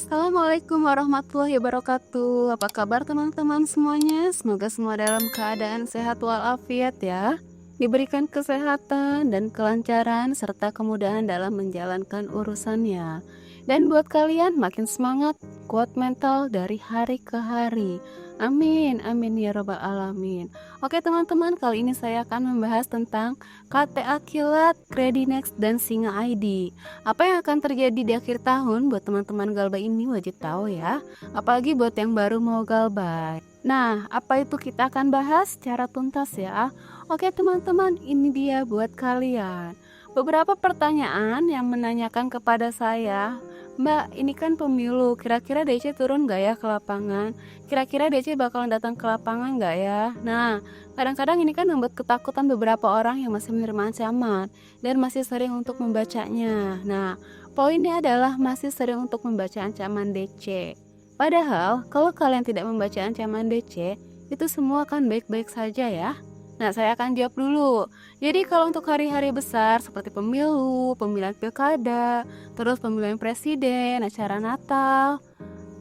Assalamualaikum warahmatullahi wabarakatuh. Apa kabar teman-teman semuanya? Semoga semua dalam keadaan sehat walafiat ya. Diberikan kesehatan dan kelancaran serta kemudahan dalam menjalankan urusannya. Dan buat kalian makin semangat, kuat mental dari hari ke hari. Amin, amin ya robbal alamin. Oke teman-teman, kali ini saya akan membahas tentang KTA Kilat, Kredinex, dan Singa ID. Apa yang akan terjadi di akhir tahun buat teman-teman Galbay ini wajib tahu ya. Apalagi buat yang baru mau Galbay. Nah, apa itu kita akan bahas secara tuntas ya. Oke teman-teman, ini dia buat kalian. Beberapa pertanyaan yang menanyakan kepada saya, Mbak, ini kan pemilu, kira-kira DC turun gak ya ke lapangan? Kira-kira DC bakalan datang ke lapangan gak ya? Nah, kadang-kadang ini kan membuat ketakutan beberapa orang yang masih menerima ancaman dan masih sering untuk membacanya. Nah, poinnya adalah masih sering untuk membaca ancaman DC. Padahal, kalau kalian tidak membaca ancaman DC, itu semua akan baik-baik saja ya. Nah, saya akan jawab dulu. Jadi kalau untuk hari-hari besar seperti pemilu, pemilihan pilkada, terus pemilihan presiden, acara Natal,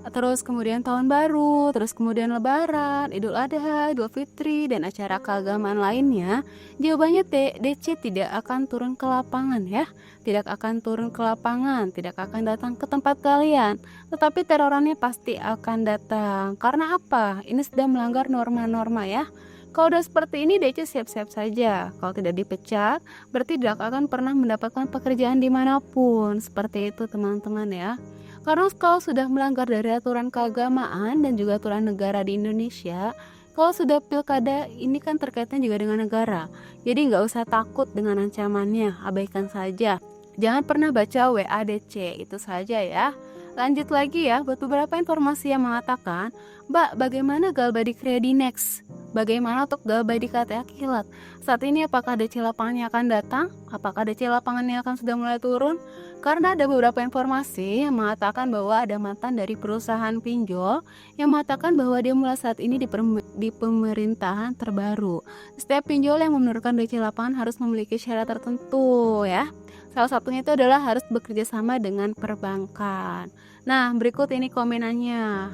terus kemudian tahun baru, terus kemudian lebaran, Idul Adha, Idul Fitri, dan acara keagamaan lainnya, jawabannya DC tidak akan turun ke lapangan ya. Tidak akan turun ke lapangan, tidak akan datang ke tempat kalian. Tetapi terorannya pasti akan datang. Karena apa? Ini sudah melanggar norma-norma ya. Kalau udah seperti ini DC siap-siap saja. Kalau tidak dipecat, berarti tidak akan pernah mendapatkan pekerjaan dimanapun. Seperti itu teman-teman ya. Karena kalau sudah melanggar dari aturan keagamaan dan juga aturan negara di Indonesia, kalau sudah pilkada ini kan terkaitnya juga dengan negara. Jadi nggak usah takut dengan ancamannya, abaikan saja. Jangan pernah baca WA DC, itu saja ya. Lanjut lagi ya, buat beberapa informasi yang mengatakan, Mbak, bagaimana Galbay di Kredinex? Bagaimana untuk Galbay di KTA Kilat? Saat ini apakah DC lapangannya akan datang? Apakah DC lapangannya akan sudah mulai turun? Karena ada beberapa informasi yang mengatakan bahwa ada mantan dari perusahaan pinjol yang mengatakan bahwa dia mulai saat ini di pemerintahan terbaru. Setiap pinjol yang menurunkan DC lapangan harus memiliki syarat tertentu ya. Salah satunya itu adalah harus bekerja sama dengan perbankan. Nah, berikut ini komenannya.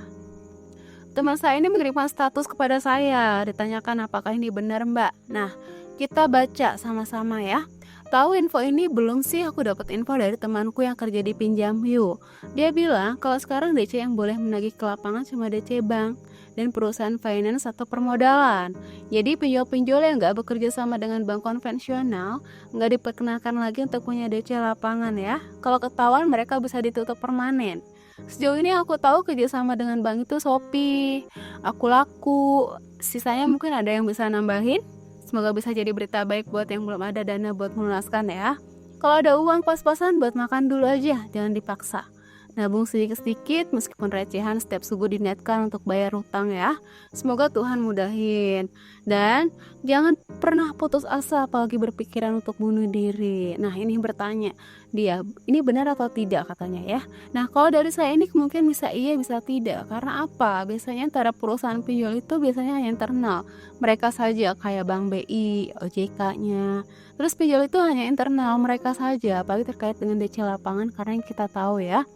Teman saya ini mengirimkan status kepada saya, ditanyakan apakah ini benar Mbak. Nah, kita baca sama-sama ya. Tahu info ini belum sih? Aku dapat info dari temanku yang kerja di Pinjamyu. Dia bilang kalau sekarang DC yang boleh menagih ke lapangan cuma DC bank dan perusahaan finance atau permodalan. Jadi pinjol-pinjol yang nggak bekerja sama dengan bank konvensional nggak diperkenakan lagi untuk punya DC lapangan ya. Kalau ketahuan mereka bisa ditutup permanen. Sejauh ini aku tahu kerjasama dengan bank itu Shopee, Aku Laku, sisanya mungkin ada yang bisa nambahin. Semoga bisa jadi berita baik buat yang belum ada dana buat melunaskan ya. Kalau ada uang pas-pasan buat makan dulu aja, jangan dipaksa. Nabung sedikit-sedikit meskipun recehan setiap subuh diniatkan untuk bayar hutang ya. Semoga Tuhan mudahin. Dan jangan pernah putus asa apalagi berpikiran untuk bunuh diri. Nah ini bertanya dia, ini benar atau tidak katanya ya. Nah kalau dari saya ini mungkin bisa iya bisa tidak. Karena apa? Biasanya antara perusahaan pinjol itu biasanya hanya internal. Mereka saja kayak Bank BI, OJK-nya. Terus pinjol itu hanya internal mereka saja. Apalagi terkait dengan DC lapangan karena yang kita tahu ya.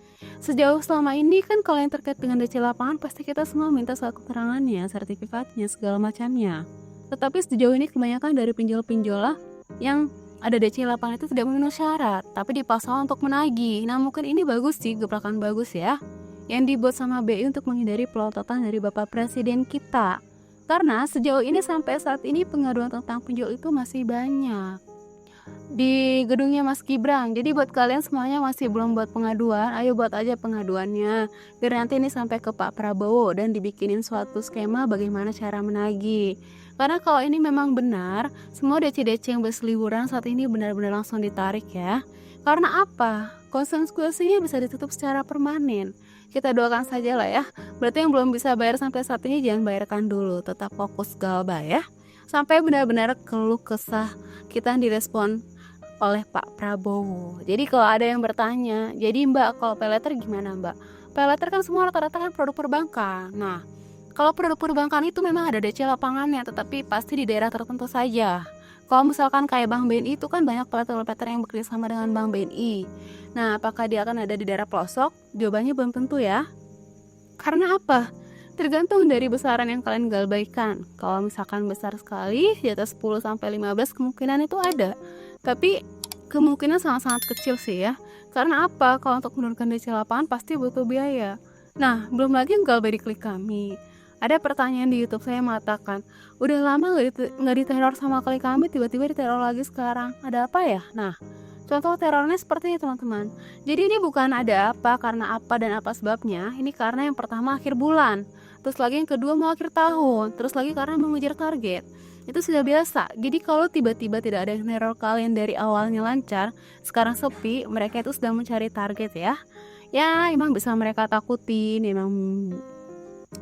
Sejauh selama ini kan kalau yang terkait dengan DC lapangan pasti kita semua minta soal keterangannya, sertifikatnya, segala macamnya. Tetapi sejauh ini kebanyakan dari pinjol-pinjol lah yang ada DC lapangan itu tidak memenuhi syarat, tapi dipaksa untuk menagih. Nah mungkin ini bagus sih, gebrakan bagus ya, yang dibuat sama BI untuk menghindari pelototan dari Bapak Presiden kita. Karena sejauh ini sampai saat ini pengaduan tentang pinjol itu masih banyak di gedungnya Mas Gibran. Jadi buat kalian semuanya masih belum buat pengaduan, ayo buat aja pengaduannya biar nanti ini sampai ke Pak Prabowo dan dibikinin suatu skema bagaimana cara menagih. Karena kalau ini memang benar, semua DC-DC yang berseliweran saat ini benar-benar langsung ditarik ya. Karena apa? Konsekuensinya bisa ditutup secara permanen. Kita doakan saja lah ya. Berarti yang belum bisa bayar sampai saat ini jangan bayarkan dulu, tetap fokus Galbay ya. Sampai benar-benar keluh kesah kita direspon oleh Pak Prabowo. Jadi kalau ada yang bertanya, jadi Mbak kalau paylater gimana Mbak? Paylater kan semua rata-rata kan produk perbankan. Nah, kalau produk perbankan itu memang ada DC lapangannya, tetapi pasti di daerah tertentu saja. Kalau misalkan kayak Bank BNI itu kan banyak peleter-peleter yang bekerja sama dengan Bank BNI. Nah, apakah dia akan ada di daerah pelosok? Jawabannya belum tentu ya. Karena apa? Tergantung dari besaran yang kalian galbaikan. Kalau misalkan besar sekali, di atas 10-15 kemungkinan itu ada. Tapi kemungkinan sangat-sangat kecil sih ya. Karena apa? Kalau untuk menurunkan DC lapangan pasti butuh biaya. Nah, belum lagi yang galbay di Klik Kami. Ada pertanyaan di YouTube saya mengatakan, udah lama nggak diteror sama Klik Kami, tiba-tiba diteror lagi sekarang. Ada apa ya? Nah, contoh terornya seperti ini teman-teman. Jadi ini bukan ada apa, karena apa dan apa sebabnya. Ini karena yang pertama akhir bulan, terus lagi yang kedua mau akhir tahun, terus lagi karena mengejar target. Itu sudah biasa. Jadi kalau tiba-tiba tidak ada yang neror kalian dari awalnya lancar, sekarang sepi, mereka itu sedang mencari target ya. Ya, emang bisa mereka takutin, emang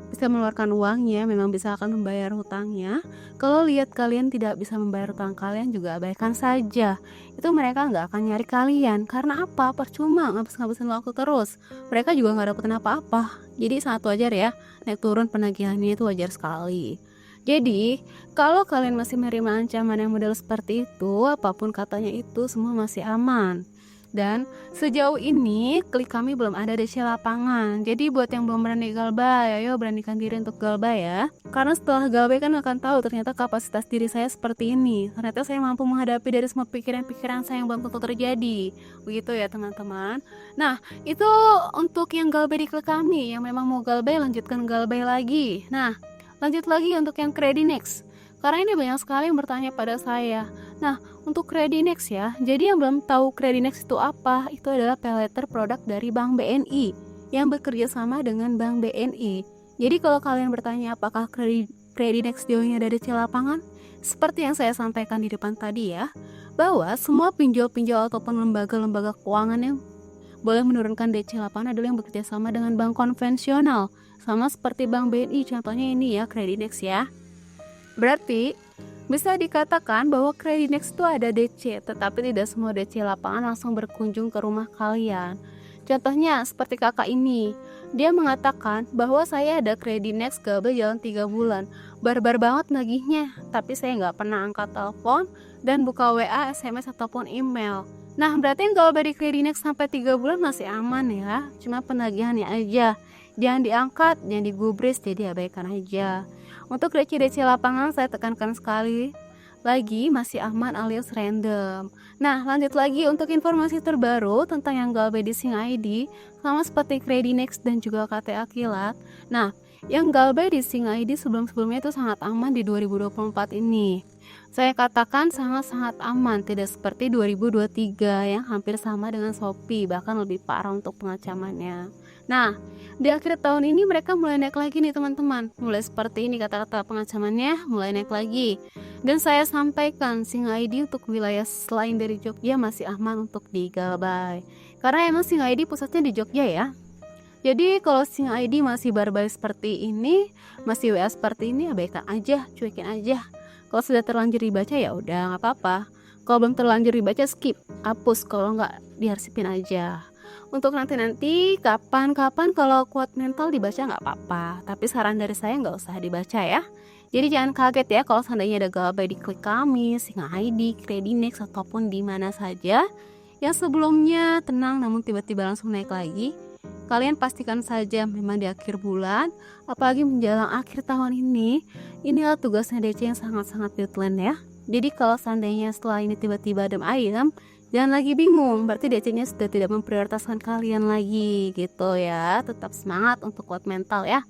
bisa mengeluarkan uangnya, memang bisa akan membayar hutangnya. Kalau lihat kalian tidak bisa membayar hutang kalian, juga abaikan saja. Itu mereka nggak akan nyari kalian. Karena apa? Percuma ngabis-ngabisin waktu terus. Mereka juga nggak dapetin apa-apa. Jadi sangat wajar ya, naik turun penagihannya itu wajar sekali. Jadi, kalau kalian masih menerima ancaman yang model seperti itu, apapun katanya itu semua masih aman. Dan sejauh ini Klik Kami belum ada DC lapangan. Jadi buat yang belum berani galbay, ayo beranikan diri untuk galbay ya. Karena setelah galbay kan akan tahu ternyata kapasitas diri saya seperti ini. Ternyata saya mampu menghadapi dari semua pikiran-pikiran saya yang belum tentu terjadi. Begitu ya teman-teman. Nah, itu untuk yang galbay di Klik Kami. Yang memang mau galbay, lanjutkan galbay lagi. Nah, lanjut lagi untuk yang Credinex. Karena ini banyak sekali yang bertanya pada saya. Nah, untuk Credinex ya, jadi yang belum tahu Credinex itu apa, itu adalah paylater produk dari Bank BNI yang bekerja sama dengan Bank BNI. Jadi kalau kalian bertanya apakah Credinex jauhnya dari DC lapangan, seperti yang saya sampaikan di depan tadi ya, bahwa semua pinjol-pinjol ataupun lembaga-lembaga keuangan yang boleh menurunkan DC lapangan adalah yang bekerja sama dengan bank konvensional, sama seperti Bank BNI, contohnya ini ya, Credinex ya. Berarti bisa dikatakan bahwa Credinex itu ada DC, tetapi tidak semua DC lapangan langsung berkunjung ke rumah kalian. Contohnya seperti kakak ini, dia mengatakan bahwa saya ada Credinex galbay jalan 3 bulan, barbar banget nagihnya, tapi saya nggak pernah angkat telepon dan buka WA, SMS ataupun email. Nah, berarti yang galbay di Credinex sampai 3 bulan masih aman ya, cuma penagihannya aja. Jangan diangkat, jangan digubris, jadi abaikan aja. Untuk DC lapangan saya tekankan sekali lagi masih aman alias random. Nah, lanjut lagi untuk informasi terbaru tentang yang galbay di Sing ID, sama seperti Credinex dan juga KTA Kilat. Nah, yang galbay di Sing ID sebelum-sebelumnya itu sangat aman di 2024 ini. Saya katakan sangat-sangat aman, tidak seperti 2023 yang hampir sama dengan Shopee, bahkan lebih parah untuk pengancamannya. Nah, di akhir tahun ini mereka mulai naik lagi nih teman-teman. Mulai seperti ini kata-kata pengancamannya, mulai naik lagi. Dan saya sampaikan Sing ID untuk wilayah selain dari Jogja masih aman untuk digalbay. Karena emang Sing ID pusatnya di Jogja ya. Jadi kalau Sing ID masih barbar seperti ini, masih WA seperti ini, abaikan aja, cuekin aja. Kalau sudah terlanjur dibaca ya udah nggak apa-apa. Kalau belum terlanjur dibaca skip, hapus. Kalau nggak diarsipin aja. Untuk nanti kapan-kapan kalau kuat mental dibaca nggak apa-apa, tapi saran dari saya nggak usah dibaca ya. Jadi jangan kaget ya kalau seandainya ada galbay di Klik Kami, Sing ID, Credinex ataupun di mana saja yang sebelumnya tenang namun tiba-tiba langsung naik lagi. Kalian pastikan saja memang di akhir bulan, apalagi menjelang akhir tahun ini, inilah tugasnya DC yang sangat-sangat deadline ya. Jadi kalau seandainya setelah ini tiba-tiba adem ayem, jangan lagi bingung, berarti DC-nya sudah tidak memprioritaskan kalian lagi gitu ya. Tetap semangat untuk kuat mental ya.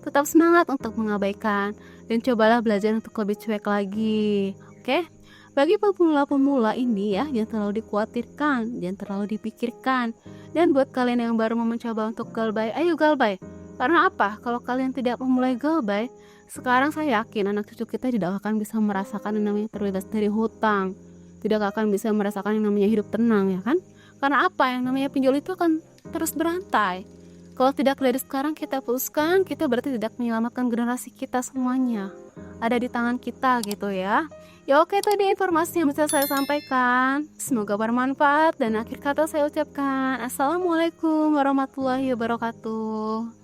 Tetap semangat untuk mengabaikan dan cobalah belajar untuk lebih cuek lagi. Oke? Bagi pemula-pemula ini ya, jangan terlalu dikhawatirkan, jangan terlalu dipikirkan. Dan buat kalian yang baru mau mencoba untuk galbay, ayo galbay. Karena apa? Kalau kalian tidak memulai galbay, sekarang saya yakin anak cucu kita tidak akan bisa merasakan yang namanya terbebas dari hutang. Tidak akan bisa merasakan yang namanya hidup tenang ya kan? Karena apa? Yang namanya pinjol itu akan terus berantai. Kalau tidak dari sekarang kita putuskan, kita berarti tidak menyelamatkan generasi kita semuanya. Ada di tangan kita gitu ya. Ya oke, tadi informasi yang bisa saya sampaikan. Semoga bermanfaat dan akhir kata saya ucapkan Assalamualaikum warahmatullahi wabarakatuh.